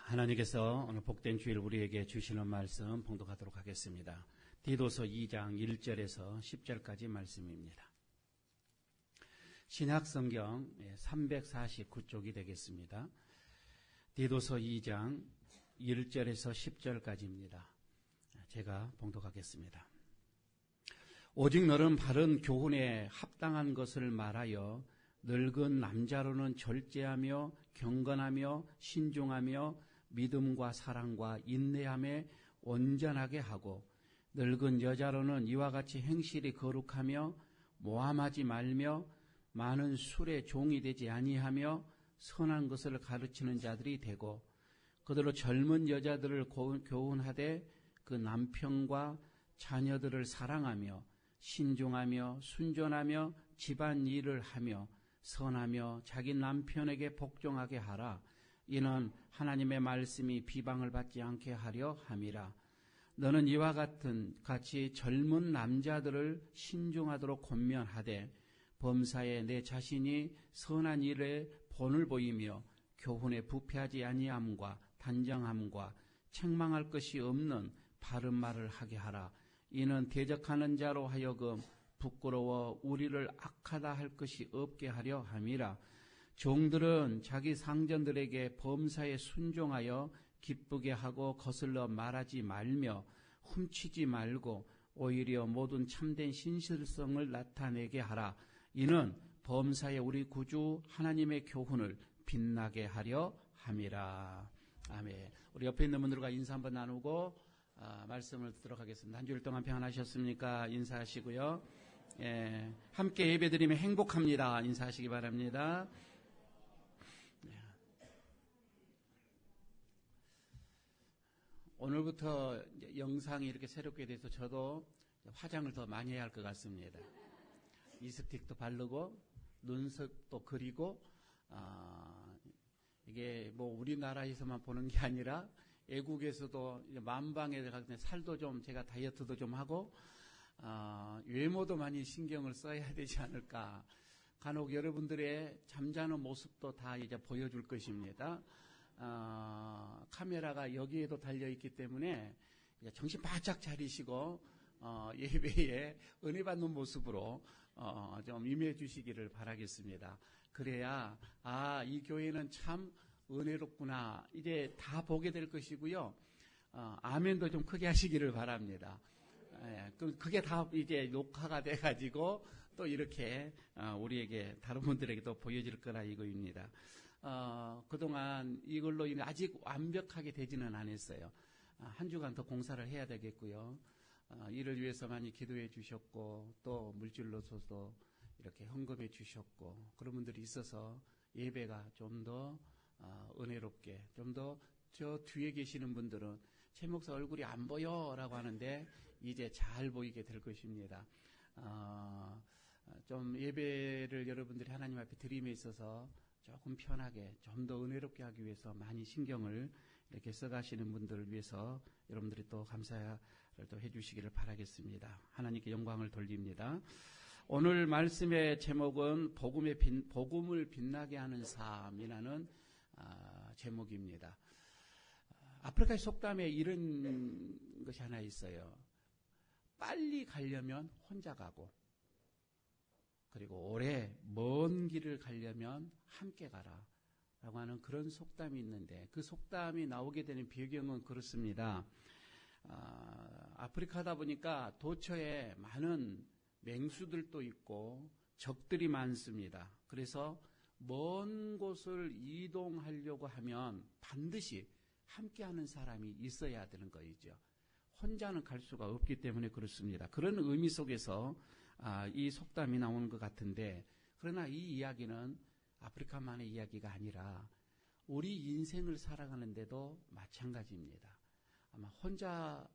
하나님께서 오늘 복된 주일 우리에게 주시는 말씀 봉독하도록 하겠습니다. 디도서 2장 1절에서 10절까지 말씀입니다. 신약성경 349쪽이 되겠습니다. 디도서 2장 1절에서 10절까지입니다. 제가 봉독하겠습니다. 오직 너는 바른 교훈에 합당한 것을 말하여 늙은 남자로는 절제하며 경건하며 신중하며 믿음과 사랑과 인내함에 온전하게 하고 늙은 여자로는 이와 같이 행실이 거룩하며 모함하지 말며 많은 술의 종이 되지 아니하며 선한 것을 가르치는 자들이 되고 그대로 젊은 여자들을 교훈하되 그 남편과 자녀들을 사랑하며 신중하며 순전하며 집안 일을 하며 선하며 자기 남편에게 복종하게 하라. 이는 하나님의 말씀이 비방을 받지 않게 하려 함이라. 너는 이와 같이 젊은 남자들을 신중하도록 권면하되 범사에 내 자신이 선한 일에 본을 보이며 교훈에 부패하지 아니함과 단정함과 책망할 것이 없는 바른 말을 하게 하라. 이는 대적하는 자로 하여금 부끄러워 우리를 악하다 할 것이 없게 하려 함이라. 종들은 자기 상전들에게 범사에 순종하여 기쁘게 하고 거슬러 말하지 말며 훔치지 말고 오히려 모든 참된 신실성을 나타내게 하라. 이는 범사에 우리 구주 하나님의 교훈을 빛나게 하려 함이라. 아멘. 우리 옆에 있는 분들과 인사 한번 나누고 말씀을 듣도록 하겠습니다. 한 주일 동안 평안하셨습니까? 인사하시고요. 함께 예배드리면 행복합니다. 인사하시기 바랍니다. 오늘부터 영상이 이렇게 새롭게 돼서 저도 화장을 더 많이 해야 할 것 같습니다. 립스틱도 바르고 눈썹도 그리고 이게 뭐 우리나라에서만 보는 게 아니라 외국에서도 만방에 가서 살도 좀 제가 다이어트도 좀 하고 외모도 많이 신경을 써야 되지 않을까. 간혹 여러분들의 잠자는 모습도 다 이제 보여줄 것입니다. 카메라가 여기에도 달려있기 때문에 이제 정신 바짝 차리시고 예배에 은혜 받는 모습으로 좀 임해 주시기를 바라겠습니다. 그래야 이 교회는 참 은혜롭구나 이제 다 보게 될 것이고요. 아멘도 좀 크게 하시기를 바랍니다. 그게 다 이제 녹화가 돼가지고 또 이렇게 우리에게 다른 분들에게 또 보여질 거라 이거입니다. 그동안 이걸로 아직 완벽하게 되지는 않았어요. 한 주간 더 공사를 해야 되겠고요. 이를 위해서 많이 기도해 주셨고 또 물질로서도 이렇게 헌금해 주셨고 그런 분들이 있어서 예배가 좀 더 은혜롭게 좀 더 저 뒤에 계시는 분들은 최 목사 얼굴이 안 보여라고 하는데 이제 잘 보이게 될 것입니다. 좀 예배를 여러분들이 하나님 앞에 드림에 있어서 조금 편하게 좀 더 은혜롭게 하기 위해서 많이 신경을 이렇게 써가시는 분들을 위해서 여러분들이 또 감사를 또 해주시기를 바라겠습니다. 하나님께 영광을 돌립니다. 오늘 말씀의 제목은 복음을 빛나게 하는 삶이라는 제목입니다. 아프리카의 속담에 이런 것이 하나 있어요. 빨리 가려면 혼자 가고 그리고 오래 먼 길을 가려면 함께 가라 라고 하는 그런 속담이 있는데 그 속담이 나오게 되는 배경은 그렇습니다. 아프리카다 보니까 도처에 많은 맹수들도 있고 적들이 많습니다. 그래서 먼 곳을 이동하려고 하면 반드시 함께하는 사람이 있어야 되는 거이죠. 혼자는 갈 수가 없기 때문에 그렇습니다. 그런 의미 속에서 이 속담이 나오는 것 같은데 그러나 이 이야기는 아프리카만의 이야기가 아니라 우리 인생을 살아가는데도 마찬가지입니다. 아마 혼자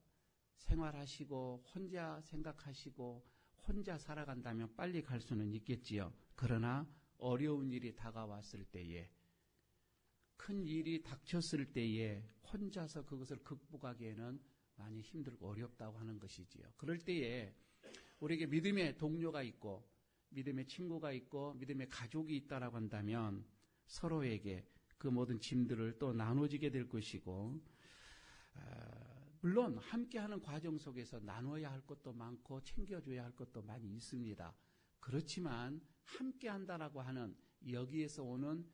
생활하시고 혼자 생각하시고 혼자 살아간다면 빨리 갈 수는 있겠지요. 그러나 어려운 일이 다가왔을 때에 큰 일이 닥쳤을 때에 혼자서 그것을 극복하기에는 많이 힘들고 어렵다고 하는 것이지요. 그럴 때에 우리에게 믿음의 동료가 있고 믿음의 친구가 있고 믿음의 가족이 있다라고 한다면 서로에게 그 모든 짐들을 또 나눠지게 될 것이고, 물론 함께하는 과정 속에서 나눠야 할 것도 많고 챙겨줘야 할 것도 많이 있습니다. 그렇지만 함께한다라고 하는 여기에서 오는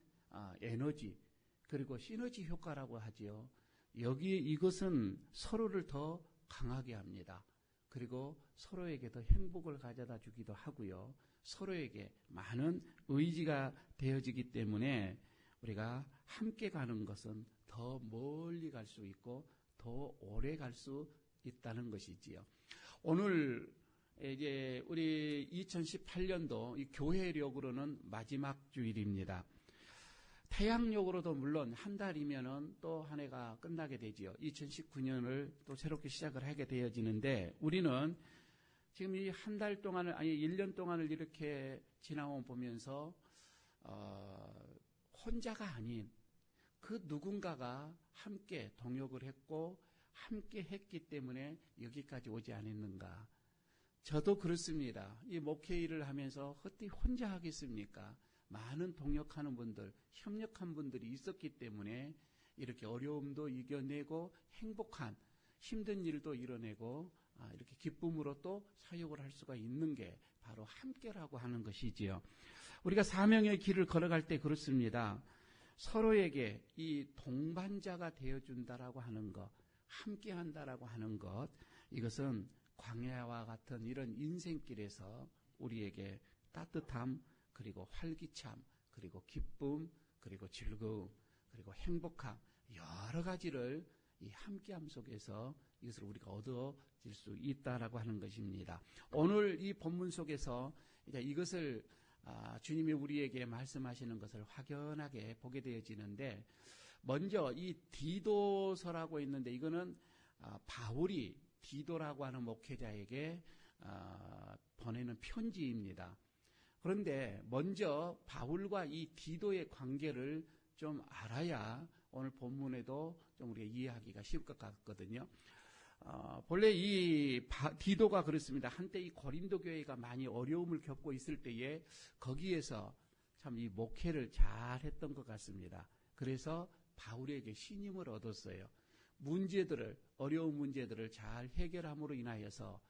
에너지, 그리고 시너지 효과라고 하지요. 여기에 이것은 서로를 더 강하게 합니다. 그리고 서로에게 더 행복을 가져다 주기도 하고요. 서로에게 많은 의지가 되어지기 때문에 우리가 함께 가는 것은 더 멀리 갈 수 있고 더 오래 갈 수 있다는 것이지요. 오늘 이제 우리 2018년도 이 교회력으로는 마지막 주일입니다. 태양력으로도 물론 한 달이면은 또 한 해가 끝나게 되지요. 2019년을 또 새롭게 시작을 하게 되어지는데, 우리는 지금 이 한 달 동안을, 아니 1년 동안을 이렇게 지나고 보면서 혼자가 아닌 그 누군가가 함께 동역을 했고 함께 했기 때문에 여기까지 오지 않았는가. 저도 그렇습니다. 이 목회 일을 하면서 어떻게 혼자 하겠습니까? 많은 동역하는 분들, 협력한 분들이 있었기 때문에 이렇게 어려움도 이겨내고 행복한 힘든 일도 이뤄내고 이렇게 기쁨으로 또 사역을 할 수가 있는 게 바로 함께라고 하는 것이지요. 우리가 사명의 길을 걸어갈 때 그렇습니다. 서로에게 이 동반자가 되어준다라고 하는 것, 함께한다라고 하는 것, 이것은 광야와 같은 이런 인생길에서 우리에게 따뜻함, 그리고 활기참, 그리고 기쁨, 그리고 즐거움, 그리고 행복함, 여러 가지를 이 함께함 속에서 이것을 우리가 얻어질 수 있다라고 하는 것입니다. 오늘 이 본문 속에서 이제 이것을 주님이 우리에게 말씀하시는 것을 확연하게 보게 되어지는데, 먼저 이 디도서라고 있는데 이거는 바울이 디도라고 하는 목회자에게 보내는 편지입니다. 그런데 먼저 바울과 이 디도의 관계를 좀 알아야 오늘 본문에도 좀 우리가 이해하기가 쉬울 것 같거든요. 본래 이 디도가 그렇습니다. 한때 이 고린도 교회가 많이 어려움을 겪고 있을 때에 거기에서 참 이 목회를 잘했던 것 같습니다. 그래서 바울에게 신임을 얻었어요. 어려운 문제들을 잘 해결함으로 인하여서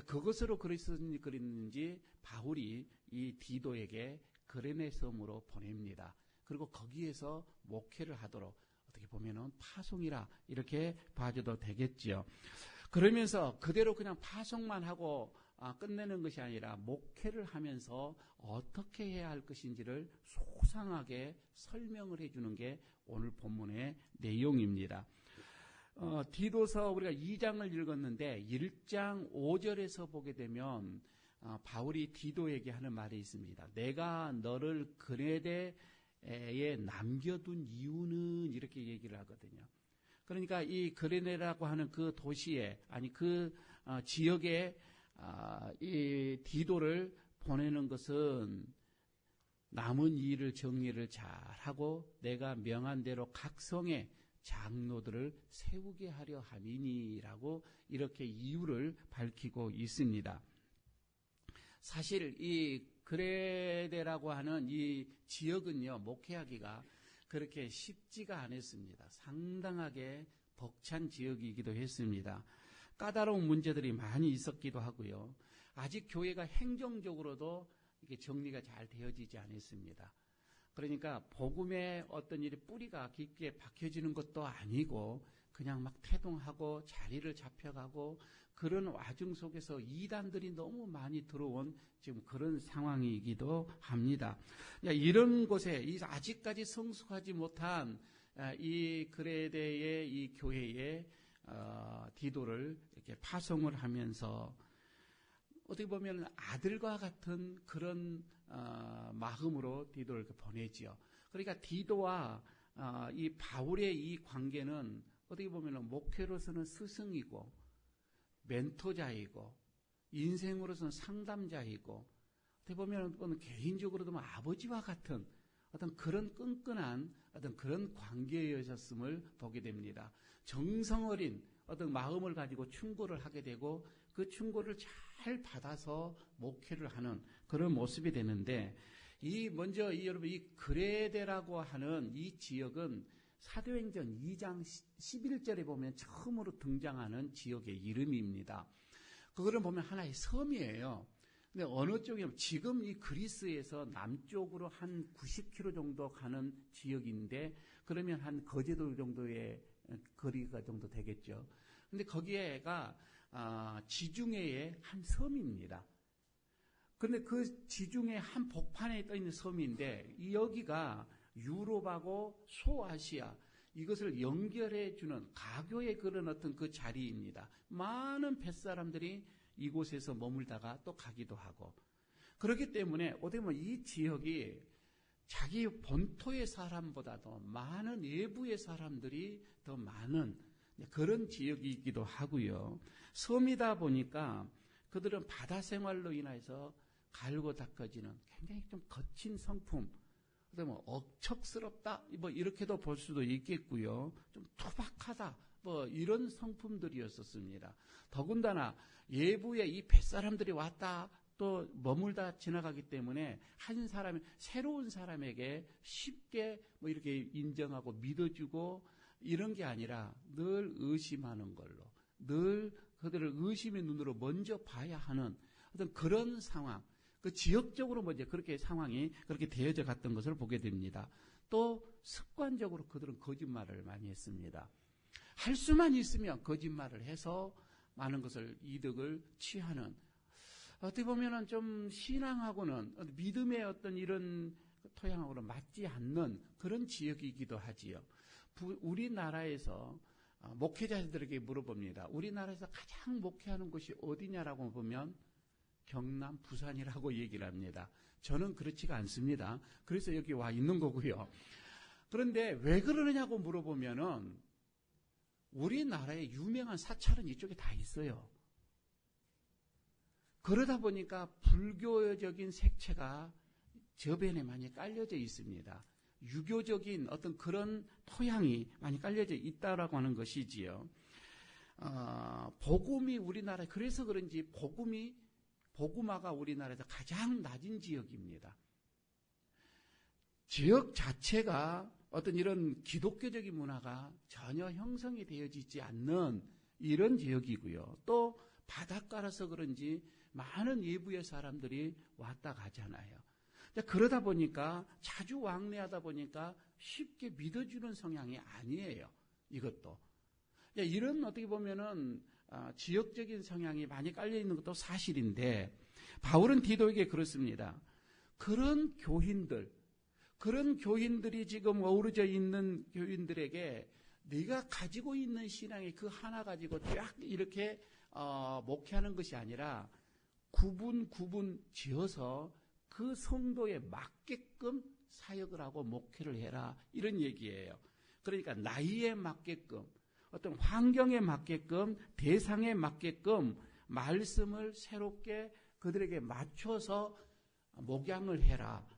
그것으로 그랬는지 바울이 이 디도에게 그레네 섬으로 보냅니다. 그리고 거기에서 목회를 하도록, 어떻게 보면은 파송이라 이렇게 봐줘도 되겠지요. 그러면서 그대로 그냥 파송만 하고 끝내는 것이 아니라 목회를 하면서 어떻게 해야 할 것인지를 소상하게 설명을 해주는 게 오늘 본문의 내용입니다. 디도서 우리가 2장을 읽었는데 1장 5절에서 보게 되면 바울이 디도에게 하는 말이 있습니다. 내가 너를 그레네에 남겨둔 이유는, 이렇게 얘기를 하거든요. 그러니까 이 그레네라고 하는 그 도시에, 아니 그 지역에 이 디도를 보내는 것은 남은 일을 정리를 잘하고 내가 명한 대로 각 성에 장로들을 세우게 하려 함이니라고 이렇게 이유를 밝히고 있습니다. 사실 이 그레네라고 하는 이 지역은요, 목회하기가 그렇게 쉽지가 않았습니다. 상당하게 벅찬 지역이기도 했습니다. 까다로운 문제들이 많이 있었기도 하고요. 아직 교회가 행정적으로도 이게 정리가 잘 되어지지 않았습니다. 그러니까 복음의 어떤 일이 뿌리가 깊게 박혀지는 것도 아니고 그냥 막 태동하고 자리를 잡혀가고 그런 와중 속에서 이단들이 너무 많이 들어온 지금 그런 상황이기도 합니다. 이런 곳에 아직까지 성숙하지 못한 이 그레네의 이 교회에 디도를 이렇게 파송을 하면서 어떻게 보면 아들과 같은 그런 마음으로 디도를 보내지요. 그러니까 디도와 이 바울의 이 관계는 어떻게 보면 목회로서는 스승이고 멘토자이고 인생으로서는 상담자이고 어떻게 보면 개인적으로도 아버지와 같은 어떤 그런 끈끈한 어떤 그런 관계였음을 보게 됩니다. 정성어린 어떤 마음을 가지고 충고를 하게 되고 그 충고를 잘 받아서 목회를 하는 그런 모습이 되는데, 여러분, 이 그레데라고 하는 이 지역은 사도행전 2장 11절에 보면 처음으로 등장하는 지역의 이름입니다. 그거를 보면 하나의 섬이에요. 근데 어느 쪽이냐면 지금 이 그리스에서 남쪽으로 한 90km 정도 가는 지역인데 그러면 한 거제도 정도의 거리가 정도 되겠죠. 근데 거기에가 지중해의 한 섬입니다. 근데 그 지중해 한 복판에 떠 있는 섬인데 여기가 유럽하고 소아시아 이것을 연결해 주는 가교의 그런 어떤 그 자리입니다. 많은 뱃사람들이 이곳에서 머물다가 또 가기도 하고 그렇기 때문에 어떻게 보면 이 지역이 자기 본토의 사람보다도 많은 외부의 사람들이 더 많은 그런 지역이기도 하고요. 섬이다 보니까 그들은 바다 생활로 인해서 갈고 닦아지는 굉장히 좀 거친 성품, 뭐 억척스럽다, 뭐 이렇게도 볼 수도 있겠고요. 좀 투박하다, 뭐 이런 성품들이었었습니다. 더군다나 예부에 이 뱃사람들이 왔다 또 머물다 지나가기 때문에 한 사람이 새로운 사람에게 쉽게 뭐 이렇게 인정하고 믿어주고 이런 게 아니라 늘 의심하는 걸로, 늘 그들을 의심의 눈으로 먼저 봐야 하는 어떤 그런 상황, 그 지역적으로 먼저 그렇게 상황이 그렇게 되어져 갔던 것을 보게 됩니다. 또 습관적으로 그들은 거짓말을 많이 했습니다. 할 수만 있으면 거짓말을 해서 많은 것을 이득을 취하는, 어떻게 보면은 좀 신앙하고는 믿음의 어떤 이런 토양하고는 맞지 않는 그런 지역이기도 하지요. 우리나라에서 목회자들에게 물어봅니다. 우리나라에서 가장 목회하는 곳이 어디냐라고 보면 경남, 부산이라고 얘기를 합니다. 저는 그렇지가 않습니다. 그래서 여기 와 있는 거고요. 그런데 왜 그러느냐고 물어보면은 우리나라의 유명한 사찰은 이쪽에 다 있어요. 그러다 보니까 불교적인 색채가 저변에 많이 깔려져 있습니다. 유교적인 어떤 그런 토양이 많이 깔려져 있다라고 하는 것이지요. 복음이 우리나라에, 그래서 그런지 복음화가 우리나라에서 가장 낮은 지역입니다. 지역 자체가 어떤 이런 기독교적인 문화가 전혀 형성이 되어지지 않는 이런 지역이고요. 또 바닷가라서 그런지 많은 외부의 사람들이 왔다 가잖아요. 그러다 보니까 자주 왕래하다 보니까 쉽게 믿어주는 성향이 아니에요. 이것도. 이런 어떻게 보면은 지역적인 성향이 많이 깔려 있는 것도 사실인데 바울은 디도에게 그렇습니다. 그런 교인들이 지금 어우러져 있는 교인들에게 네가 가지고 있는 신앙의 그 하나 가지고 쫙 이렇게 목회하는 것이 아니라 구분 지어서 그 성도에 맞게끔 사역을 하고 목회를 해라, 이런 얘기예요. 그러니까 나이에 맞게끔, 어떤 환경에 맞게끔, 대상에 맞게끔 말씀을 새롭게 그들에게 맞춰서 목양을 해라.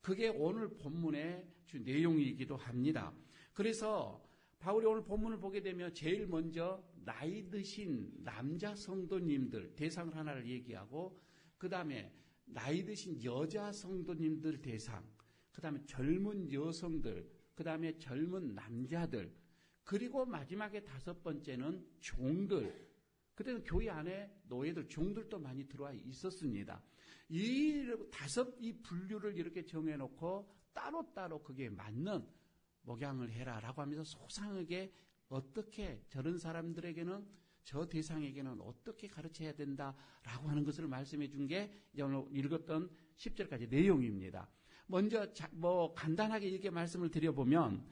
그게 오늘 본문의 주 내용이기도 합니다. 그래서 바울이 오늘 본문을 보게 되면 제일 먼저 나이 드신 남자 성도님들 대상을 하나를 얘기하고, 그 다음에 나이 드신 여자 성도님들 대상, 그 다음에 젊은 여성들, 그 다음에 젊은 남자들, 그리고 마지막에 다섯 번째는 종들. 그때는 교회 안에 노예들, 종들도 많이 들어와 있었습니다. 이 분류를 이렇게 정해놓고 따로따로 그게 맞는 목양을 해라라고 하면서 소상하게 어떻게 저런 사람들에게는, 저 대상에게는 어떻게 가르쳐야 된다라고 하는 것을 말씀해 준 게 오늘 읽었던 10절까지 내용입니다. 먼저 간단하게 이렇게 말씀을 드려보면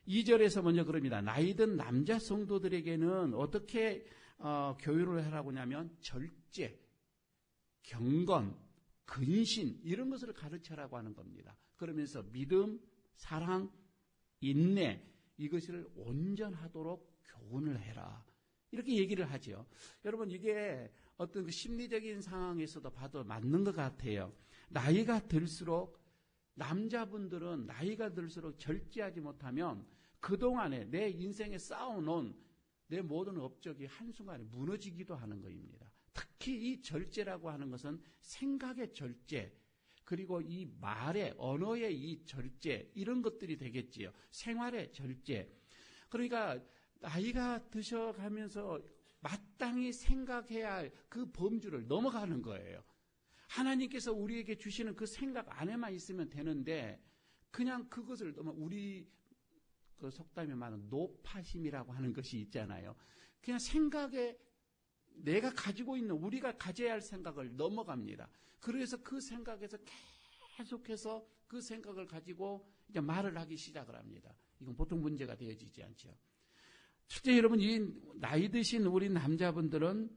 2절에서 먼저 그럽니다. 나이든 남자 성도들에게는 어떻게 교육을 하라고 하냐면 절제, 경건, 근신 이런 것을 가르쳐라고 하는 겁니다. 그러면서 믿음, 사랑, 인내 이것을 온전하도록 교훈을 해라. 이렇게 얘기를 하죠. 여러분, 이게 어떤 그 심리적인 상황에서도 봐도 맞는 것 같아요. 나이가 들수록, 남자분들은 나이가 들수록 절제하지 못하면 그동안에 내 인생에 쌓아놓은 내 모든 업적이 한순간에 무너지기도 하는 것입니다. 특히 이 절제라고 하는 것은 생각의 절제, 그리고 이 말의 언어의 이 절제 이런 것들이 되겠지요. 생활의 절제. 그러니까 나이가 드셔가면서 마땅히 생각해야 할 그 범주를 넘어가는 거예요. 하나님께서 우리에게 주시는 그 생각 안에만 있으면 되는데 그냥 그것을 너무 우리 그 속담에 말하는 노파심이라고 하는 것이 있잖아요. 그냥 생각에 내가 가지고 있는 우리가 가져야 할 생각을 넘어갑니다. 그래서 그 생각에서 계속해서 그 생각을 가지고 이제 말을 하기 시작을 합니다. 이건 보통 문제가 되어지지 않죠. 첫째 여러분, 이 나이 드신 우리 남자분들은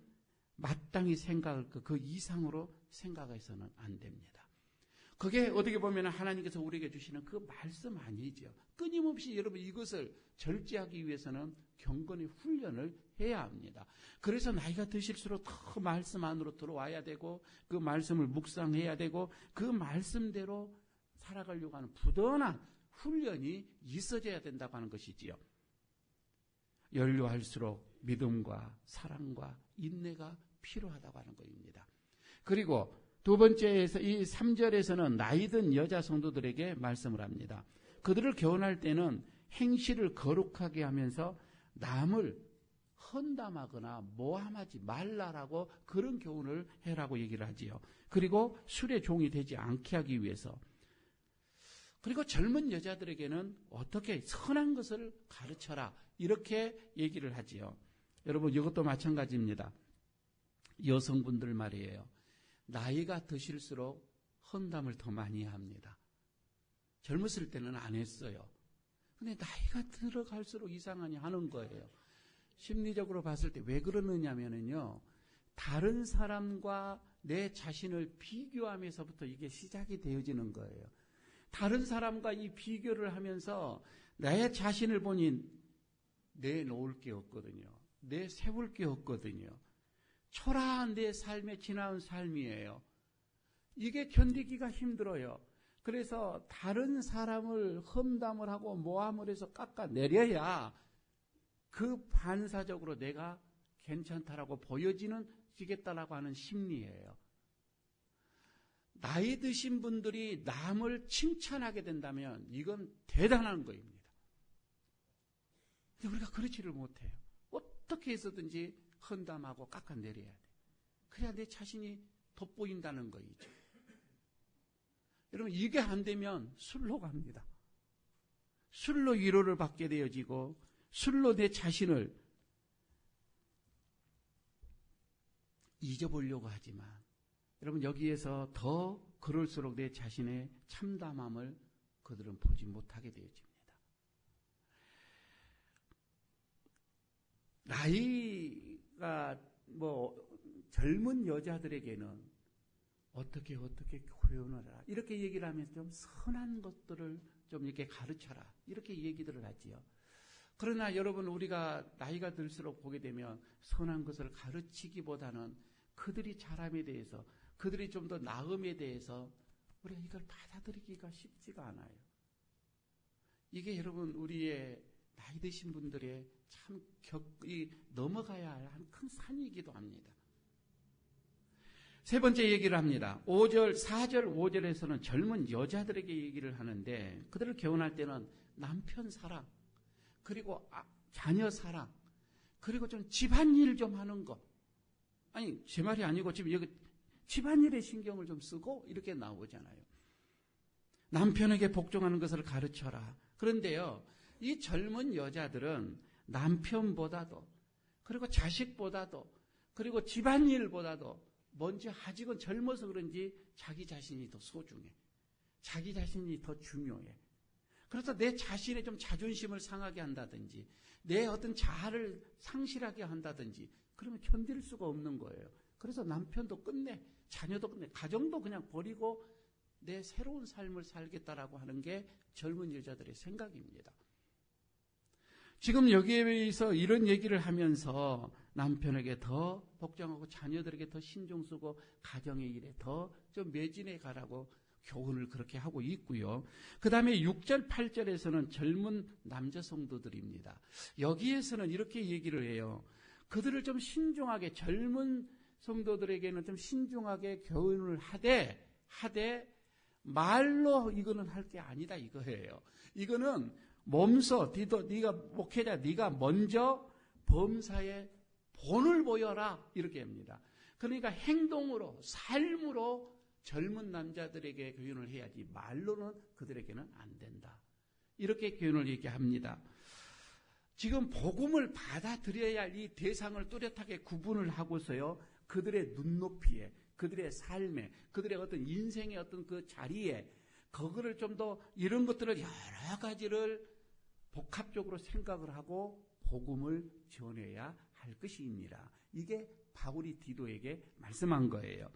마땅히 생각할 그 이상으로 생각해서는 안 됩니다. 그게 어떻게 보면 하나님께서 우리에게 주시는 그 말씀 아니죠. 끊임없이 여러분 이것을 절제하기 위해서는 경건의 훈련을 해야 합니다. 그래서 나이가 드실수록 더 말씀 안으로 들어와야 되고 그 말씀을 묵상해야 되고 그 말씀대로 살아가려고 하는 부단한 훈련이 있어져야 된다고 하는 것이지요. 연료할수록 믿음과 사랑과 인내가 필요하다고 하는 것입니다. 그리고 두 번째에서 이 3절에서는 나이든 여자 성도들에게 말씀을 합니다. 그들을 교훈할 때는 행실을 거룩하게 하면서 남을 헌담하거나 모함하지 말라라고 그런 교훈을 해라고 얘기를 하지요. 그리고 술의 종이 되지 않게 하기 위해서. 그리고 젊은 여자들에게는 어떻게 선한 것을 가르쳐라 이렇게 얘기를 하지요. 여러분 이것도 마찬가지입니다. 여성분들 말이에요. 나이가 드실수록 헌담을 더 많이 합니다. 젊었을 때는 안 했어요. 근데 나이가 들어갈수록 이상하니 하는 거예요. 심리적으로 봤을 때 왜 그러느냐면요. 다른 사람과 내 자신을 비교하면서부터 이게 시작이 되어지는 거예요. 다른 사람과 이 비교를 하면서 내 자신을 보니 내놓을 게 없거든요. 내세울 게 없거든요. 초라한 내 삶에 지나온 삶이에요. 이게 견디기가 힘들어요. 그래서 다른 사람을 험담을 하고 모함을 해서 깎아내려야 그 반사적으로 내가 괜찮다라고 보여지겠다라고 하는 심리예요. 나이 드신 분들이 남을 칭찬하게 된다면 이건 대단한 거입니다. 근데 우리가 그렇지를 못해요. 어떻게 해서든지 헌담하고 깎아내려야 돼. 그래야 내 자신이 돋보인다는 거이죠. 여러분 이게 안 되면 술로 갑니다. 술로 위로를 받게 되어지고 술로 내 자신을 잊어보려고 하지만 여러분 여기에서 더 그럴수록 내 자신의 참담함을 그들은 보지 못하게 되어집니다. 나이가 젊은 여자들에게는 어떻게 교훈을 하라 이렇게 얘기를 하면서 좀 선한 것들을 좀 이렇게 가르쳐라 이렇게 얘기들을 하지요. 그러나 여러분 우리가 나이가 들수록 보게 되면 선한 것을 가르치기보다는 그들이 자람에 대해서 그들이 좀 더 나음에 대해서 우리가 이걸 받아들이기가 쉽지가 않아요. 이게 여러분 우리의 나이 드신 분들의 참 넘어가야 할 큰 산이기도 합니다. 세 번째 얘기를 합니다. 4절 5절에서는 젊은 여자들에게 얘기를 하는데 그들을 교훈할 때는 남편 사랑 그리고 자녀 사랑 그리고 좀 집안일 좀 하는 거 아니 제 말이 아니고 지금 여기 집안일에 신경을 좀 쓰고 이렇게 나오잖아요. 남편에게 복종하는 것을 가르쳐라. 그런데요 이 젊은 여자들은 남편보다도 그리고 자식보다도 그리고 집안일보다도 먼저 아직은 젊어서 그런지 자기 자신이 더 소중해. 자기 자신이 더 중요해. 그래서 내 자신의 좀 자존심을 상하게 한다든지 내 어떤 자아를 상실하게 한다든지 그러면 견딜 수가 없는 거예요. 그래서 남편도 끝내, 자녀도 끝내, 가정도 그냥 버리고 내 새로운 삶을 살겠다라고 하는 게 젊은 여자들의 생각입니다. 지금 여기에서 이런 얘기를 하면서 남편에게 더 복종하고 자녀들에게 더 신경 쓰고 가정의 일에 더 좀 매진해 가라고 교훈을 그렇게 하고 있고요. 그 다음에 6절, 8절에서는 젊은 남자 성도들입니다. 여기에서는 이렇게 얘기를 해요. 그들을 좀 신중하게 젊은 성도들에게는 좀 신중하게 교훈을 하되 말로 이거는 할 게 아니다 이거예요. 이거는 몸소 네가 목회자 네가 먼저 범사에 본을 보여라 이렇게 합니다. 그러니까 행동으로 삶으로 젊은 남자들에게 교훈을 해야지 말로는 그들에게는 안 된다. 이렇게 교훈을 얘기합니다. 지금 복음을 받아들여야 할 이 대상을 뚜렷하게 구분을 하고서요. 그들의 눈높이에, 그들의 삶에, 그들의 어떤 인생의 어떤 그 자리에 그거를 좀 더 이런 것들을 여러 가지를 복합적으로 생각을 하고 복음을 전해야 할 것입니다. 이게 바울이 디도에게 말씀한 거예요.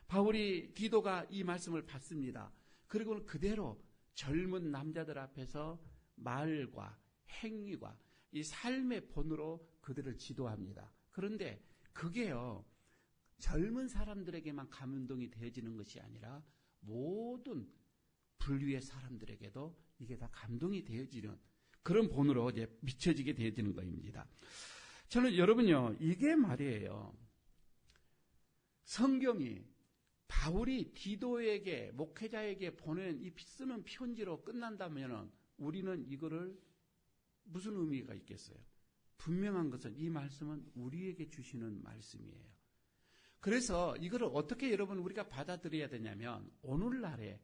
바울이 디도가 이 말씀을 받습니다. 그리고는 그대로 젊은 남자들 앞에서 말과 행위와 이 삶의 본으로 그들을 지도합니다. 그런데 그게요, 젊은 사람들에게만 감동이 되어지는 것이 아니라 모든 분류의 사람들에게도 이게 다 감동이 되어지는 그런 본으로 이제 비춰지게 되어지는 것입니다. 저는 여러분요, 이게 말이에요. 성경이 바울이 디도에게, 목회자에게 보낸 이 쓰는 편지로 끝난다면 우리는 이거를 무슨 의미가 있겠어요? 분명한 것은 이 말씀은 우리에게 주시는 말씀이에요. 그래서 이거를 어떻게 여러분 우리가 받아들여야 되냐면 오늘날에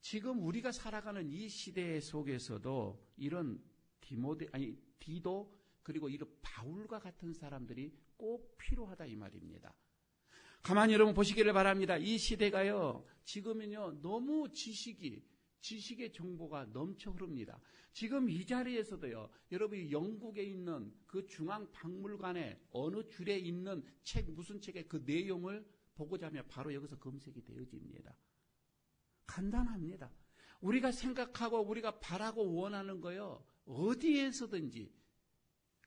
지금 우리가 살아가는 이 시대 속에서도 이런 디도 그리고 이런 바울과 같은 사람들이 꼭 필요하다 이 말입니다. 가만히 여러분 보시기를 바랍니다. 이 시대가요 지금은요 너무 지식의 정보가 넘쳐 흐릅니다. 지금 이 자리에서도요 여러분이 영국에 있는 그 중앙박물관에 어느 줄에 있는 책 무슨 책의 그 내용을 보고자 하면 바로 여기서 검색이 되어집니다. 간단합니다. 우리가 생각하고 우리가 바라고 원하는 거요 어디에서든지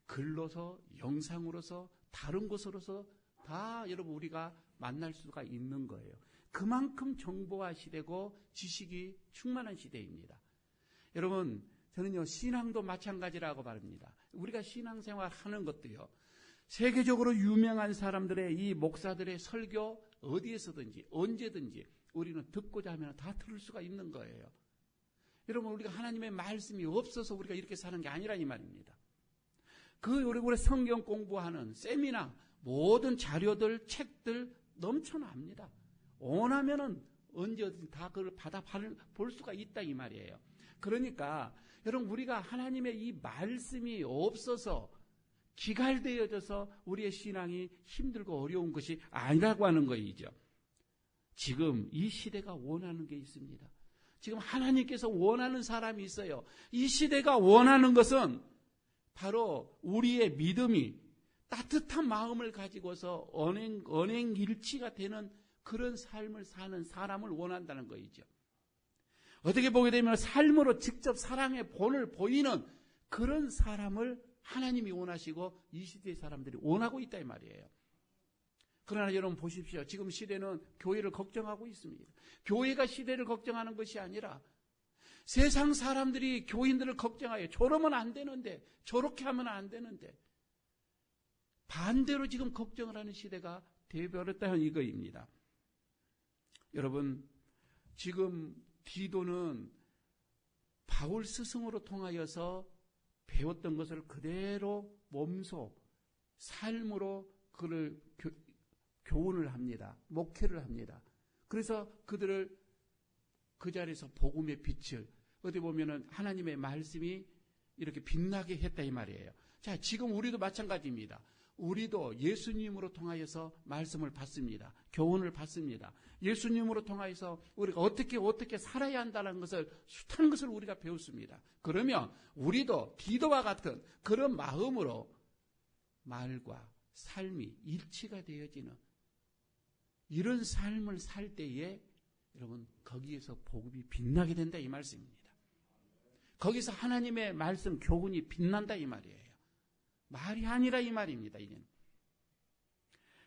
글로서 영상으로서 다른 곳으로서 다 여러분 우리가 만날 수가 있는 거예요. 그만큼 정보화 시대고 지식이 충만한 시대입니다. 여러분 저는요 신앙도 마찬가지라고 말합니다. 우리가 신앙생활 하는 것도요 세계적으로 유명한 사람들의 이 목사들의 설교 어디에서든지 언제든지 우리는 듣고자 하면 다 들을 수가 있는 거예요. 여러분 우리가 하나님의 말씀이 없어서 우리가 이렇게 사는 게 아니라 이 말입니다. 우리 성경 공부하는 세미나 모든 자료들 책들 넘쳐납니다. 원하면은 언제든지 다 그걸 받아 볼 수가 있다 이 말이에요. 그러니까 여러분 우리가 하나님의 이 말씀이 없어서 기갈되어져서 우리의 신앙이 힘들고 어려운 것이 아니라고 하는 것이죠. 지금 이 시대가 원하는 게 있습니다. 지금 하나님께서 원하는 사람이 있어요. 이 시대가 원하는 것은 바로 우리의 믿음이 따뜻한 마음을 가지고서 언행일치가 되는 그런 삶을 사는 사람을 원한다는 것이죠. 어떻게 보게 되면 삶으로 직접 사랑의 본을 보이는 그런 사람을 하나님이 원하시고 이 시대의 사람들이 원하고 있다 이 말이에요. 그러나 여러분 보십시오. 지금 시대는 교회를 걱정하고 있습니다. 교회가 시대를 걱정하는 것이 아니라 세상 사람들이 교인들을 걱정하여 저러면 안 되는데 저렇게 하면 안 되는데 반대로 지금 걱정을 하는 시대가 되어버렸다는 이거입니다. 여러분 지금 디도는 바울 스승으로 통하여서 배웠던 것을 그대로 몸소 삶으로 그를 교훈을 합니다. 목회를 합니다. 그래서 그들을 그 자리에서 복음의 빛을 어디 보면은 하나님의 말씀이 이렇게 빛나게 했다 이 말이에요. 자, 지금 우리도 마찬가지입니다. 우리도 예수님으로 통하여서 말씀을 받습니다. 교훈을 받습니다. 예수님으로 통하여서 우리가 어떻게 살아야 한다는 것을 숱한 것을 우리가 배웠습니다. 그러면 우리도 디도와 같은 그런 마음으로 말과 삶이 일치가 되어지는 이런 삶을 살 때에 여러분 거기에서 복음이 빛나게 된다 이 말씀입니다. 거기서 하나님의 말씀 교훈이 빛난다 이 말이에요. 말이 아니라 이 말입니다. 이제는.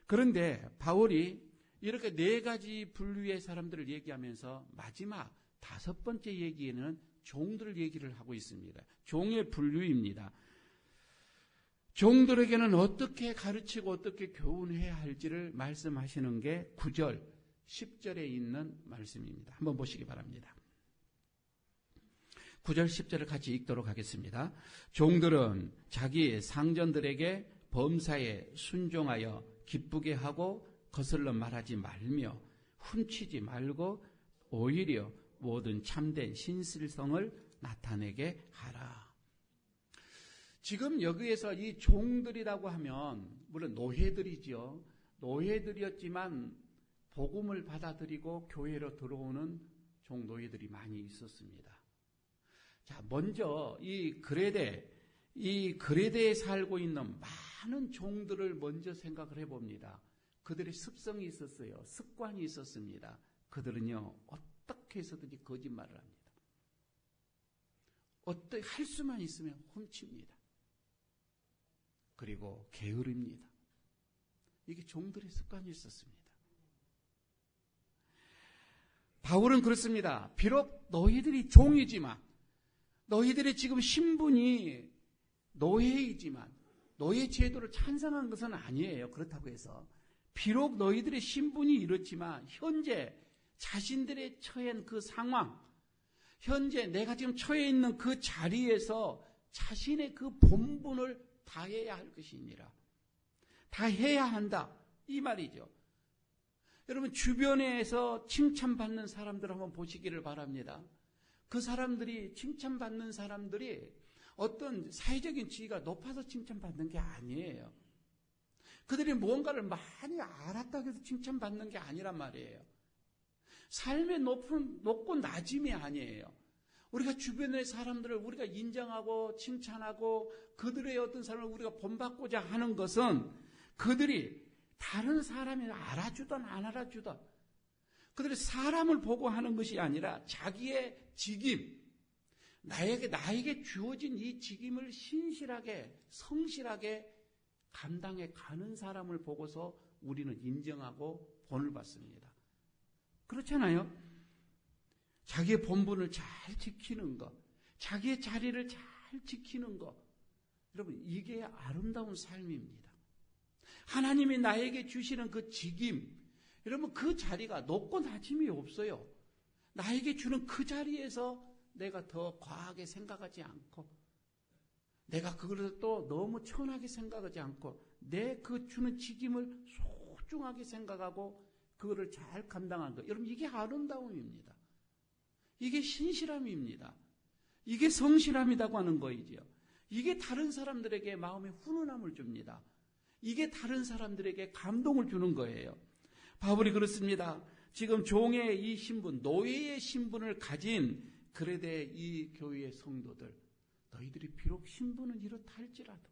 그런데 바울이 이렇게 네 가지 분류의 사람들을 얘기하면서 마지막 다섯 번째 얘기에는 종들 얘기를 하고 있습니다. 종의 분류입니다. 종들에게는 어떻게 가르치고 어떻게 교훈해야 할지를 말씀하시는 게 9절, 10절에 있는 말씀입니다. 한번 보시기 바랍니다. 9절 10절을 같이 읽도록 하겠습니다. 종들은 자기 상전들에게 범사에 순종하여 기쁘게 하고 거슬러 말하지 말며 훔치지 말고 오히려 모든 참된 신실성을 나타내게 하라. 지금 여기에서 이 종들이라고 하면 물론 노예들이죠. 노예들이었지만 복음을 받아들이고 교회로 들어오는 종노예들이 많이 있었습니다. 자, 먼저 이 그레데에 살고 있는 많은 종들을 먼저 생각을 해봅니다. 그들의 습성이 있었어요. 습관이 있었습니다. 그들은요, 어떻게 해서든지 거짓말을 합니다. 어떻게 할 수만 있으면 훔칩니다. 그리고 게으릅니다. 이게 종들의 습관이 있었습니다. 바울은 그렇습니다. 비록 너희들이 종이지만, 너희들의 지금 신분이 노예이지만, 노예 제도를 찬성한 것은 아니에요. 그렇다고 해서. 비록 너희들의 신분이 이렇지만, 현재 자신들의 처한 그 상황, 현재 내가 지금 처해 있는 그 자리에서 자신의 그 본분을 다해야 할 것이니라. 다 해야 한다. 이 말이죠. 여러분, 주변에서 칭찬받는 사람들 한번 보시기를 바랍니다. 그 사람들이, 칭찬받는 사람들이 어떤 사회적인 지위가 높아서 칭찬받는 게 아니에요. 그들이 무언가를 많이 알았다고 해서 칭찬받는 게 아니란 말이에요. 삶의 높고 낮음이 아니에요. 우리가 주변의 사람들을 우리가 인정하고 칭찬하고 그들의 어떤 삶을 우리가 본받고자 하는 것은 그들이 다른 사람이 알아주든 안 알아주든 그들이 사람을 보고 하는 것이 아니라 자기의 직임, 나에게 주어진 이 직임을 신실하게, 성실하게 감당해 가는 사람을 보고서 우리는 인정하고 본을 받습니다. 그렇잖아요? 자기의 본분을 잘 지키는 것, 자기의 자리를 잘 지키는 것. 여러분, 이게 아름다운 삶입니다. 하나님이 나에게 주시는 그 직임, 여러분 그 자리가 높고 낮음이 없어요. 나에게 주는 그 자리에서 내가 더 과하게 생각하지 않고 내가 그것을 또 너무 천하게 생각하지 않고 내 그 주는 직임을 소중하게 생각하고 그거를 잘 감당하는 것. 여러분 이게 아름다움입니다. 이게 신실함입니다. 이게 성실함이라고 하는 거이죠. 이게 다른 사람들에게 마음의 훈훈함을 줍니다. 이게 다른 사람들에게 감동을 주는 거예요. 바울이 그렇습니다. 지금 종의 이 신분, 노예의 신분을 가진 그레데 이 교회의 성도들, 너희들이 비록 신분은 이렇다 할지라도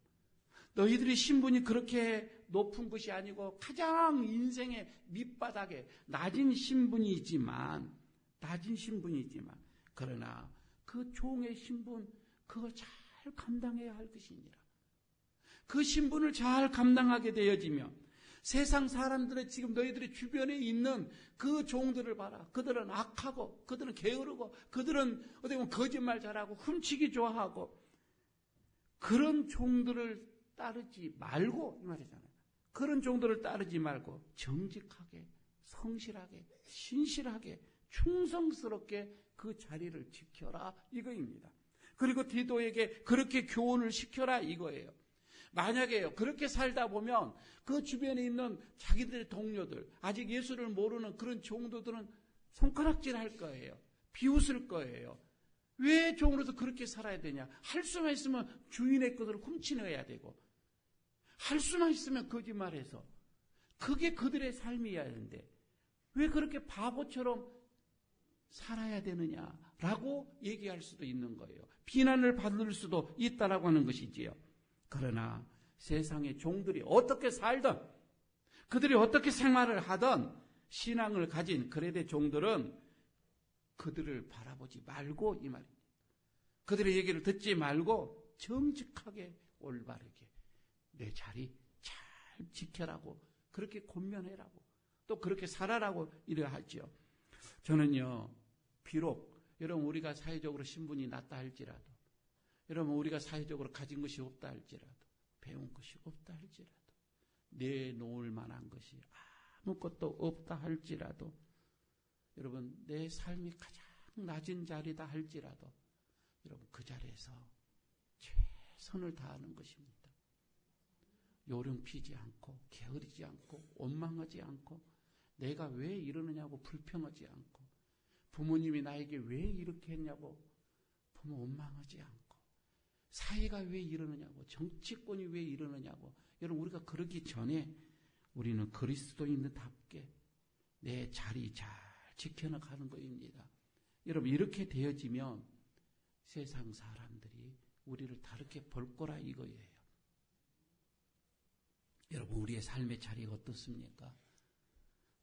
너희들의 신분이 그렇게 높은 것이 아니고 가장 인생의 밑바닥에 낮은 신분이지만 그러나 그 종의 신분 그거 잘 감당해야 할 것이니라. 그 신분을 잘 감당하게 되어지면 세상 사람들의 지금 너희들의 주변에 있는 그 종들을 봐라. 그들은 악하고 그들은 게으르고 그들은 어떻게 보면 거짓말 잘하고 훔치기 좋아하고 그런 종들을 따르지 말고 이 말이잖아요. 그런 종들을 따르지 말고 정직하게 성실하게 신실하게 충성스럽게 그 자리를 지켜라 이거입니다. 그리고 디도에게 그렇게 교훈을 시켜라 이거예요. 만약에요 그렇게 살다 보면 그 주변에 있는 자기들의 동료들 아직 예수를 모르는 그런 종도들은 손가락질 할 거예요. 비웃을 거예요. 왜 종으로서 그렇게 살아야 되냐. 할 수만 있으면 주인의 것을 훔치내야 되고 할 수만 있으면 거짓말해서 그게 그들의 삶이어야 하는데 왜 그렇게 바보처럼 살아야 되느냐라고 얘기할 수도 있는 거예요. 비난을 받을 수도 있다라고 하는 것이지요. 그러나 세상의 종들이 어떻게 살든 그들이 어떻게 생활을 하든 신앙을 가진 그레데 종들은 그들을 바라보지 말고 이 말입니다. 그들의 얘기를 듣지 말고 정직하게 올바르게 내 자리 잘 지켜라고 그렇게 권면해라고 또 그렇게 살아라고 이래야 하죠. 저는요 비록 여러분 우리가 사회적으로 신분이 낮다 할지라도 여러분 우리가 사회적으로 가진 것이 없다 할지라도 배운 것이 없다 할지라도 내놓을 만한 것이 아무것도 없다 할지라도 여러분, 내 삶이 가장 낮은 자리다 할지라도 여러분 그 자리에서 최선을 다하는 것입니다. 요령 피지 않고 게으르지 않고 원망하지 않고 내가 왜 이러느냐고 불평하지 않고 부모님이 나에게 왜 이렇게 했냐고 부모 원망하지 않고 사회가 왜 이러느냐고 정치권이 왜 이러느냐고 여러분 우리가 그러기 전에 우리는 그리스도인답게 내 자리 잘 지켜나가는 것입니다. 여러분 이렇게 되어지면 세상 사람들이 우리를 다르게 볼 거라 이거예요. 여러분 우리의 삶의 자리가 어떻습니까?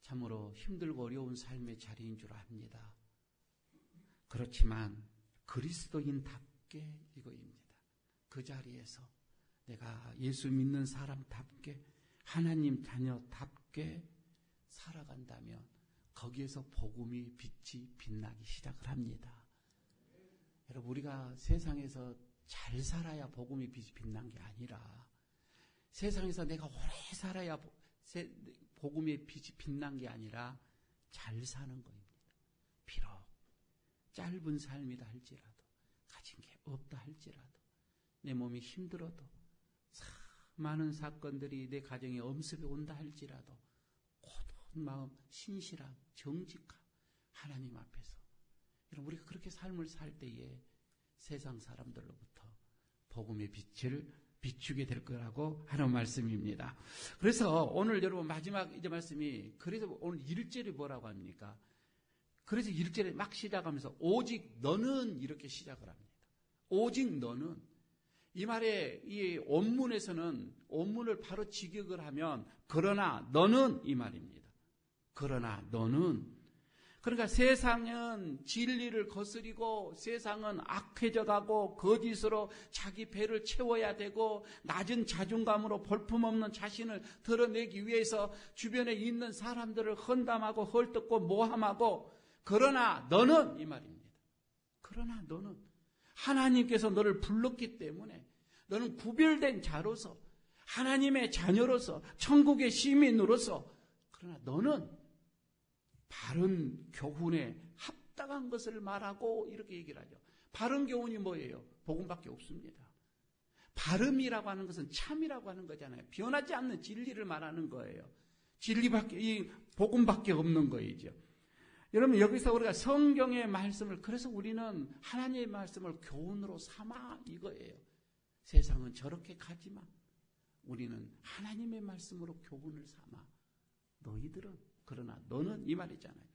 참으로 힘들고 어려운 삶의 자리인 줄 압니다. 그렇지만 그리스도인답게 이거입니다. 그 자리에서 내가 예수 믿는 사람답게 하나님 자녀답게 살아간다면 거기에서 복음이 빛이 빛나기 시작을 합니다. 여러분 우리가 세상에서 잘 살아야 복음이 빛이 빛난 게 아니라 세상에서 내가 오래 살아야 복음의 빛이 빛난 게 아니라 잘 사는 것입니다. 비록 짧은 삶이다 할지라도 가진 게 없다 할지라도 내 몸이 힘들어도 많은 사건들이 내 가정에 엄습해 온다 할지라도 고독한 마음, 신실함, 정직함 하나님 앞에서 여러분 우리가 그렇게 삶을 살 때에 세상 사람들로부터 복음의 빛을 비추게 될 거라고 하는 말씀입니다. 그래서 오늘 여러분 마지막 이제 말씀이 그래서 오늘 1절이 뭐라고 합니까? 그래서 1절에 막 시작하면서 오직 너는 이렇게 시작을 합니다. 오직 너는 이 말에 이 원문에서는 원문을 바로 직역을 하면 그러나 너는 이 말입니다. 그러나 너는 그러니까 세상은 진리를 거스리고 세상은 악해져가고 거짓으로 자기 배를 채워야 되고 낮은 자존감으로 볼품없는 자신을 드러내기 위해서 주변에 있는 사람들을 헌담하고 헐뜯고 모함하고 그러나 너는 이 말입니다. 그러나 너는 하나님께서 너를 불렀기 때문에 너는 구별된 자로서 하나님의 자녀로서 천국의 시민으로서 그러나 너는 바른 교훈에 합당한 것을 말하고 이렇게 얘기를 하죠. 바른 교훈이 뭐예요? 복음밖에 없습니다. 바름이라고 하는 것은 참이라고 하는 거잖아요. 변하지 않는 진리를 말하는 거예요. 진리밖에 이 복음밖에 없는 거이죠. 여러분 여기서 우리가 성경의 말씀을 그래서 우리는 하나님의 말씀을 교훈으로 삼아 이거예요. 세상은 저렇게 가지만 우리는 하나님의 말씀으로 교훈을 삼아 너희들은 그러나 너는 이 말이잖아요.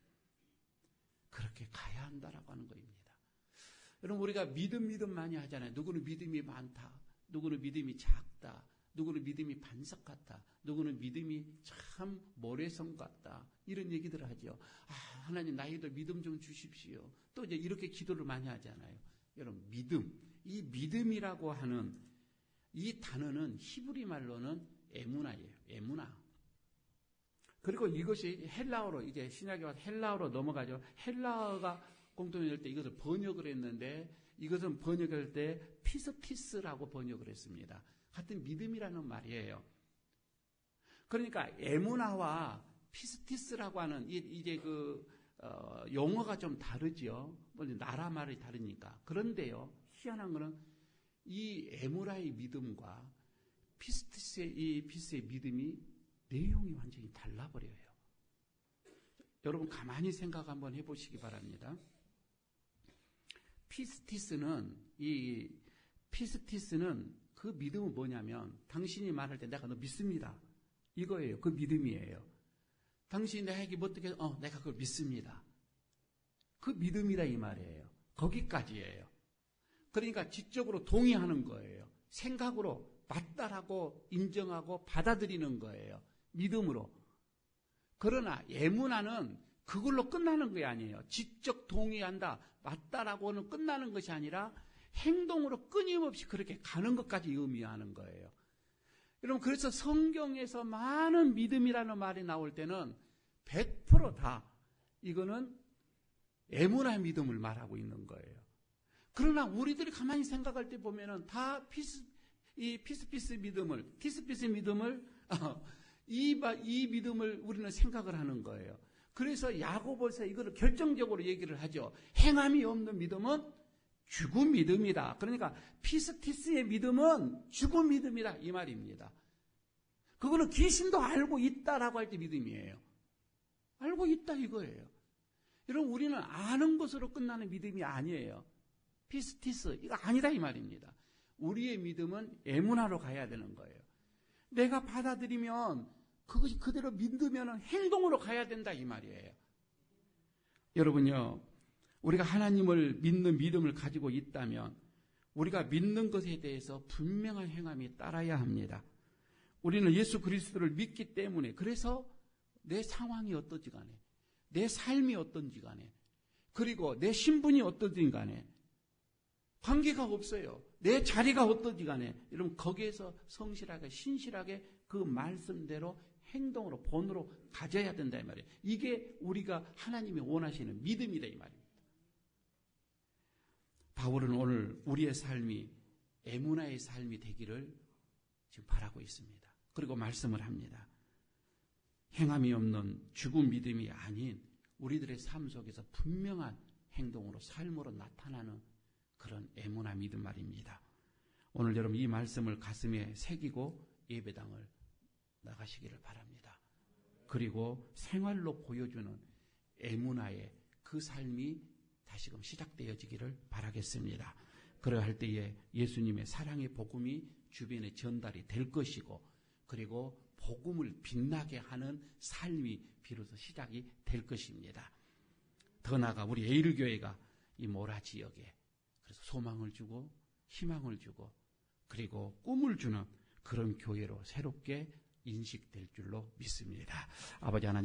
그렇게 가야 한다라고 하는 것입니다. 여러분 우리가 믿음 많이 하잖아요. 누구는 믿음이 많다. 누구는 믿음이 작다. 누구는 믿음이 반석 같다. 누구는 믿음이 참 모래성 같다. 이런 얘기들을 하죠. 하나님 나에게도 믿음 좀 주십시오. 또 이제 이렇게 기도를 많이 하잖아요. 여러분 믿음. 이 믿음이라고 하는 이 단어는 히브리 말로는 에무나예요. 에무나. 그리고 이것이 헬라어로 이제 신약에 와서 헬라어로 넘어가죠. 헬라어가 공통일 때 이것을 번역을 했는데 이것은 번역할 때 피스티스라고 번역을 했습니다. 같은 믿음이라는 말이에요. 그러니까 에무나와 피스티스라고 하는 이제 용어가 좀 다르죠. 나라 말이 다르니까. 그런데요, 희한한 거는 이 에무라의 믿음과 피스의 믿음이 내용이 완전히 달라버려요. 여러분 가만히 생각 한번 해보시기 바랍니다. 피스티스는 그 믿음은 뭐냐면 당신이 말할 때 내가 너 믿습니다. 이거예요. 그 믿음이에요. 당신이 내가 어떻게 내가 그걸 믿습니다. 그 믿음이라 이 말이에요. 거기까지예요. 그러니까 지적으로 동의하는 거예요. 생각으로 맞다라고 인정하고 받아들이는 거예요. 믿음으로. 그러나 에무나는 그걸로 끝나는 게 아니에요. 지적 동의한다, 맞다라고는 끝나는 것이 아니라 행동으로 끊임없이 그렇게 가는 것까지 의미하는 거예요. 여러분 그래서 성경에서 많은 믿음이라는 말이 나올 때는 100% 다 이거는 에무나 믿음을 말하고 있는 거예요. 그러나 우리들이 가만히 생각할 때 보면은 다 피스피스 믿음을 이 믿음을 우리는 생각을 하는 거예요. 그래서 야고보서 이거를 결정적으로 얘기를 하죠. 행함이 없는 믿음은 죽은 믿음이다. 그러니까 피스티스의 믿음은 죽은 믿음이다 이 말입니다. 그거는 귀신도 알고 있다라고 할 때 믿음이에요. 알고 있다 이거예요. 여러분 우리는 아는 것으로 끝나는 믿음이 아니에요. 피스티스 이거 아니다 이 말입니다. 우리의 믿음은 에무나로 가야 되는 거예요. 내가 받아들이면 그것이 그대로 믿으면 행동으로 가야 된다 이 말이에요. 여러분요, 우리가 하나님을 믿는 믿음을 가지고 있다면 우리가 믿는 것에 대해서 분명한 행함이 따라야 합니다. 우리는 예수 그리스도를 믿기 때문에, 그래서 내 상황이 어떤지 간에, 내 삶이 어떤지 간에, 그리고 내 신분이 어떤지 간에 관계가 없어요. 내 자리가 어떤지 간에 여러분 거기에서 성실하게 신실하게 그 말씀대로 행동으로 본으로 가져야 된다 이 말이에요. 이게 우리가 하나님이 원하시는 믿음이다 이 말입니다. 바울은 오늘 우리의 삶이 에무나의 삶이 되기를 지금 바라고 있습니다. 그리고 말씀을 합니다. 행함이 없는 죽은 믿음이 아닌 우리들의 삶 속에서 분명한 행동으로 삶으로 나타나는 그런 에무나 믿음 말입니다. 오늘 여러분 이 말씀을 가슴에 새기고 예배당을 나가시기를 바랍니다. 그리고 생활로 보여주는 에무나의 그 삶이 다시금 시작되어지기를 바라겠습니다. 그러할 때에 예수님의 사랑의 복음이 주변에 전달이 될 것이고, 그리고 복음을 빛나게 하는 삶이 비로소 시작이 될 것입니다. 더 나아가 우리 에일교회가 이 모라 지역에 그래서 소망을 주고 희망을 주고 그리고 꿈을 주는 그런 교회로 새롭게 인식될 줄로 믿습니다. 아버지 하나님,